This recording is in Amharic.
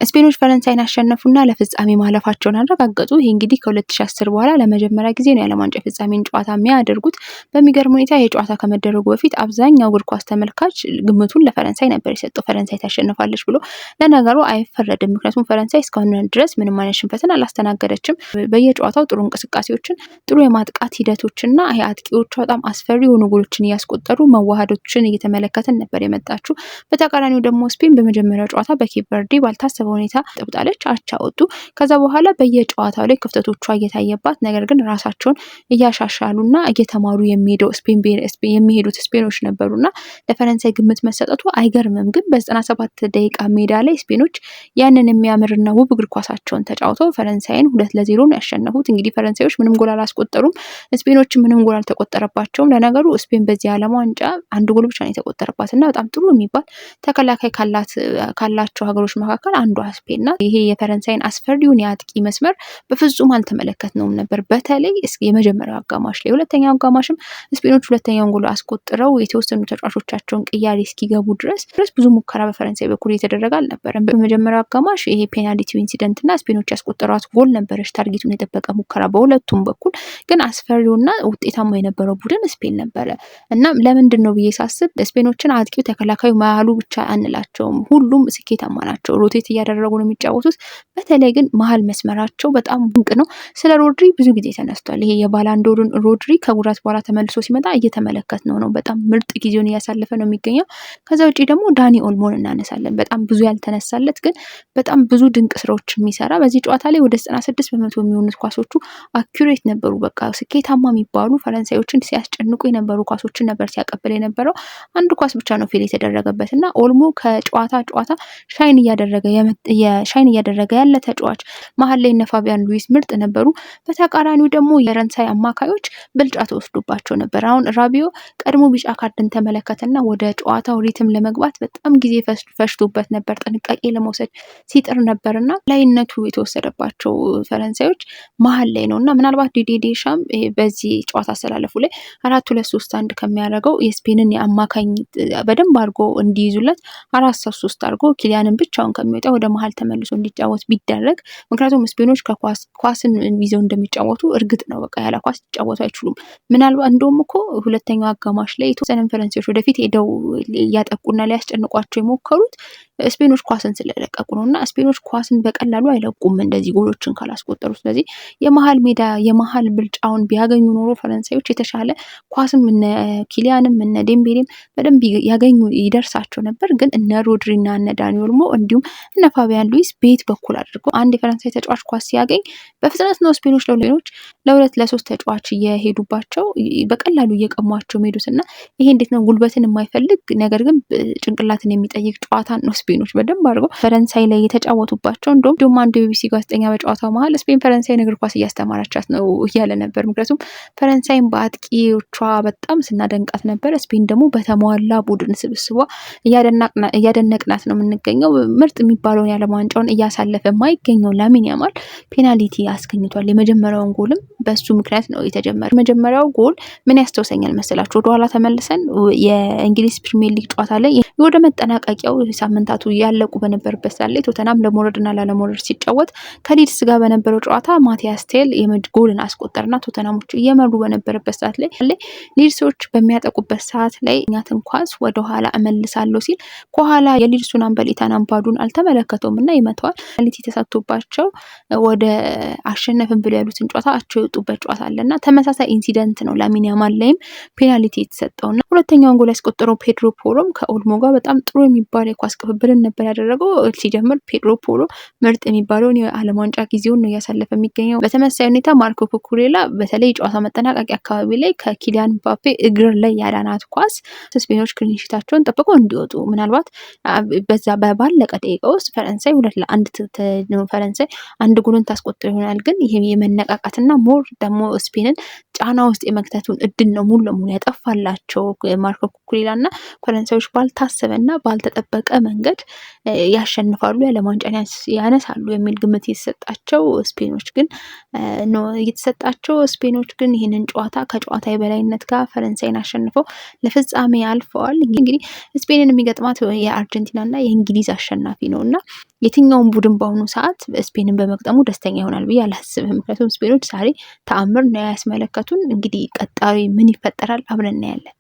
ስፔኖች ፈረንሳይን አሸነፉና ለፍጻሜ ማለፋቸውን አረጋገጡ። ይሄ እንግዲህ ከ2010 በኋላ ለመጀመሪያ ጊዜ ነው የዓለም ዋንጫ ፍጻሜን ጨዋታ የሚያደርጉት። በሚገርም ሁኔታ የጨዋታ ከመደረጉ በፊት አብዛኛው እግር ኳስ ተመልካች ግምቱን ለፈረንሳይ ነበር የሰጠው፣ ፈረንሳይ ታሸንፋለች ብሎ። ለነገሩ አይፈረድም፣ ምክንያቱም ፈረንሳይ እስካሁን ድረስ ምንም አይነት ሽንፈትን አላስተናገደችም። በየጨዋታው ጥሩ እንቅስቃሴዎችን፣ ጥሩ የማጥቃት ሂደቶችና አጥቂዎቿ በጣም አስፈሪ የሆኑ ጎሎችን እያስቆጠሩ መዋሃዶችን እየተመለከትን ነበር የመጣችው። በተቃራኒው ደግሞ ስፔን በመጀመሪያው ጨዋታ በኬፕ ቨርዲ ባልታሰበ ሁኔታ ጥብጣለች፣ አቻ ወጡ። ከዛ በኋላ በየጨዋታው ላይ ክፍተቶቿ እየታየባት ነገር ግን ራሳቸውን እያሻሻሉና እየተማሩ የሚሄዱት ስፔኖች ነበሩና ለፈረንሳይ ግምት መሰጠቱ አይገርምም። ግን በ97 ደቂቃ ሜዳ ላይ ስፔኖች ያንን የሚያምርና ውብ እግር ኳሳቸውን ተጫውተው ፈረንሳይን 2-0 ነው ያሸነፉት። እንግዲህ ፈረንሳዮች ምንም ጎል አላስቆጠሩም፣ ስፔኖች ምንም ጎል አልተቆጠረባቸውም። ለነገሩ ስፔን በዚህ ዓለም ዋንጫ አንድ ጎል ብቻ ነው የተቆጠረባትና በጣም ጥሩ የሚባል ተከላካይ ካላቸው ሀገሮች መካከል አንዷ ስፔን ናት። ይሄ የፈረንሳይን አስፈሪውን የአጥቂ መስመር በፍጹም አልተመለከትነውም ነበር፣ በተለይ የመጀመሪያው አጋማሽ ላይ። ሁለተኛው አጋማሽም ስፔኖች ሁለተኛውን ጎል አስቆጥረው የተወሰኑ ተጫዋቾቻቸውን ቅያሬ እስኪገቡ ድረስ ብዙ ሙከራ በፈረንሳይ በኩል እየተደረገ አልነበረም። በመጀመሪያው አጋማሽ ይሄ ፔናልቲው ኢንሲደንትና ስፔኖች ያስቆጠሯት ጎል ነበረች ታርጌቱን የጠበቀ ሙከራ በሁለቱም በኩል። ግን አስፈሪውና ውጤታማ የነበረው ቡድን ስፔን ነበረ እና ለምንድን ነው ብዬ ሳስብ ስፔኖችን አጥቂው ተከላካዩ መሀሉ ብቻ አንላቸውም፣ ሁሉም ስኬታማ ናቸው። ሮቴት እያደረጉ ነው የሚጫወቱት። በተለይ ግን መሀል መስመራቸው በጣም ድንቅ ነው። ስለ ሮድሪ ብዙ ጊዜ ተነስቷል። ይሄ የባላንዶሩን ሮድሪ ከጉዳት በኋላ ተመልሶ ሲመጣ እየተመለከት ነው። በጣም ምርጥ ጊዜውን እያሳለፈ ነው የሚገኘው። ከዛ ውጪ ደግሞ ዳኒ ኦልሞን እናነሳለን። በጣም ብዙ ያልተነሳለት ግን በጣም ብዙ ድንቅ ስራዎች የሚሰራ። በዚህ ጨዋታ ላይ ወደ 96% የሚሆኑት ኳሶቹ አኩሬት ነበሩ። በቃ ስኬታማ የሚባሉ ፈረንሳዮችን ሲያስጨንቁ የነበሩ ኳሶችን ነበር ሲያቀብል የነበረው። አንድ ኳስ ብቻ ነው ፌል የተደረገበት እና ኦልሞ ከጨዋታ ሻይን እያደረገ ያለ ተጫዋች። መሀል ላይ እነ ፋቢያን ሉዊስ ምርጥ ነበሩ። በተቃራኒው ደግሞ የፈረንሳይ አማካዮች ብልጫ ተወስዶባቸው ነበር። አሁን ራቢዮ ቀድሞ ቢጫ ካርድን ተመለከተና ወደ ጨዋታው ሪትም ለመግባት በጣም ጊዜ ፈጅቶበት ነበር። ጥንቃቄ ለመውሰድ ሲጥር ነበርና ላይነቱ የተወሰደባቸው ፈረንሳዮች መሀል ላይ ነውና ምናልባት ዲዲዬ ዴሻም በዚህ ጨዋታ አሰላለፉ ላይ 4-2-3-1 ከሚያደርገው የስፔንን የአማካኝ በደንብ አድርጎ እንዲይዙለት 4-3 አድርጎ ኪሊያንን ብቻውን ከሚወጣ ወደ መሀል ተመልሶ እንዲጫወት ቢደረግ፣ ምክንያቱም ስፔኖች ኳስን ይዘው እንደሚጫወቱ እርግጥ ነው። በቃ ያለ ኳስ ሊጫወቱ አይችሉም። ምናልባት እንደውም እኮ ሁለተኛው አጋማሽ ላይ የተወሰነ ፈረንሳዮች ወደፊት ሄደው እያጠቁና ሊያስጨንቋቸው የሞከሩት ስፔኖች ኳስን ስለለቀቁ ነው። እና ስፔኖች ኳስን በቀላሉ አይለቁም እንደዚህ ጎሎችን ካላስቆጠሩ። ስለዚህ የመሀል ሜዳ የመሀል ብልጫውን ቢያገኙ ኖሮ ፈረንሳዮች የተሻለ ኳስም እነ ኪሊያንም እነ ዴምቤሌም በደንብ ያገኙ ይደርሳቸው ነበር። ግን እነ ሮድሪና እነ ዳኒ ኦልሞ እንዲሁም እነ ፋቢያን ሉዊስ ቤት በኩል አድርገው አንድ የፈረንሳይ ተጫዋች ኳስ ሲያገኝ በፍጥነት ነው ስፔኖች ለ2-3 ተጫዋች እየሄዱባቸው በቀላሉ እየቀሟቸው ሄዱትና ይሄ እንዴት ነው ጉልበትን የማይፈልግ ነገር ግን ጭንቅላትን የሚጠይቅ ጨዋታ ነው ስፔኖች በደንብ አድርገው ፈረንሳይ ላይ የተጫወቱባቸው። እንደውም አንድ የቢቢሲ ጋዜጠኛ በጨዋታው መሀል ስፔን ፈረንሳይ እግር ኳስ እያስተማራቻት ነው እያለ ነበር። ምክንያቱም ፈረንሳይን በአጥቂዎቿ በጣም ስናደንቃት ነበር፣ ስፔን ደግሞ በተሟላ ቡድን ስብስቧ እያደነቅናት ነው የምንገኘው። ምርጥ የሚባለውን የዓለም ዋንጫውን እያሳለፈ የማይገኘው ላሚን ያማል ፔናልቲ አስገኝቷል። የመጀመሪያውን ጎልም በሱ ምክንያት ነው የተጀመረው። የመጀመሪያው ጎል ምን ያስታውሰኛል መሰላችሁ? ወደኋላ ተመልሰን የእንግሊዝ ፕሪሚየር ሊግ ጨዋታ ላይ ወደ መጠናቀቂያው ሳምንታቱ ያለቁ በነበረበት ሰዓት ላይ ቶተናም ለመውረድና ላለመውረድ ሲጫወት ከሊድስ ጋር በነበረው ጨዋታ ማቲያስ ቴል ጎልን አስቆጠርና ቶተናሞቹ እየመሩ በነበረበት ሰዓት ላይ ሊድሶች በሚያጠቁበት ሰዓት ላይ እኛትን ኳስ ወደኋላ እመልሳለሁ ሲል ከኋላ የሊድሱን አምበል ኢታን አምባዱን አልተመለከተውም እና ይመተዋል። ፔናልቲ ተሰጥቶባቸው ወደ አሸነፍን ብለው ያሉትን ጨዋታ የወጡበት ጨዋታ አለና ተመሳሳይ ኢንሲደንት ነው ላሚን ያማል ላይም ፔናልቲ የተሰጠውና ሁለተኛውን ጎል ያስቆጠረው ፔድሮ ፖሎም ከኦልሞ ጋር በጣም ጥሩ የሚባል የኳስ ቅብብልን ነበር ያደረገው። ሲጀምር ፔድሮ ፖሎ ምርጥ የሚባለውን የዓለም ዋንጫ ጊዜውን ነው እያሳለፈ የሚገኘው። በተመሳሳይ ሁኔታ ማርኮ ኩኩሬላ በተለይ ጨዋታ መጠናቀቂያ አካባቢ ላይ ከኪሊያን ምባፔ እግር ላይ ያዳናት ኳስ ስፔኖች ክሊንሺታቸውን ጠብቀው እንዲወጡ ምናልባት በዛ ባለቀ ደቂቃ ውስጥ ፈረንሳይ 2-1 ፈረንሳይ አንድ ጎልን ታስቆጥር ይሆናል። ግን ይሄ የመነቃቃትና ሞር ደግሞ ስፔንን ጫና ውስጥ የመክተቱን እድል ነው ሙሉ ለሙሉ ያጠፋላቸው ማርኮ ኩኩሬላ እና ፈረንሳዮች ባልታሰበ ባልታሰበና ባልተጠበቀ መንገድ ያሸንፋሉ፣ የዓለም ዋንጫን ያነሳሉ የሚል ግምት የተሰጣቸው ስፔኖች ግን ይህንን ጨዋታ ከጨዋታ የበላይነት ጋር ፈረንሳይን አሸንፈው ለፍጻሜ አልፈዋል። እንግዲህ ስፔንን የሚገጥማት የአርጀንቲናና የእንግሊዝ አሸናፊ ነው እና የትኛውን ቡድን በአሁኑ ሰዓት ስፔንን በመግጠሙ ደስተኛ ይሆናል ብዬ አላስብም። ምክንያቱም ስፔኖች ዛሬ ተአምር ነው ያስመለከቱን። እንግዲህ ቀጣዩ ምን ይፈጠራል አብረን እናያለን።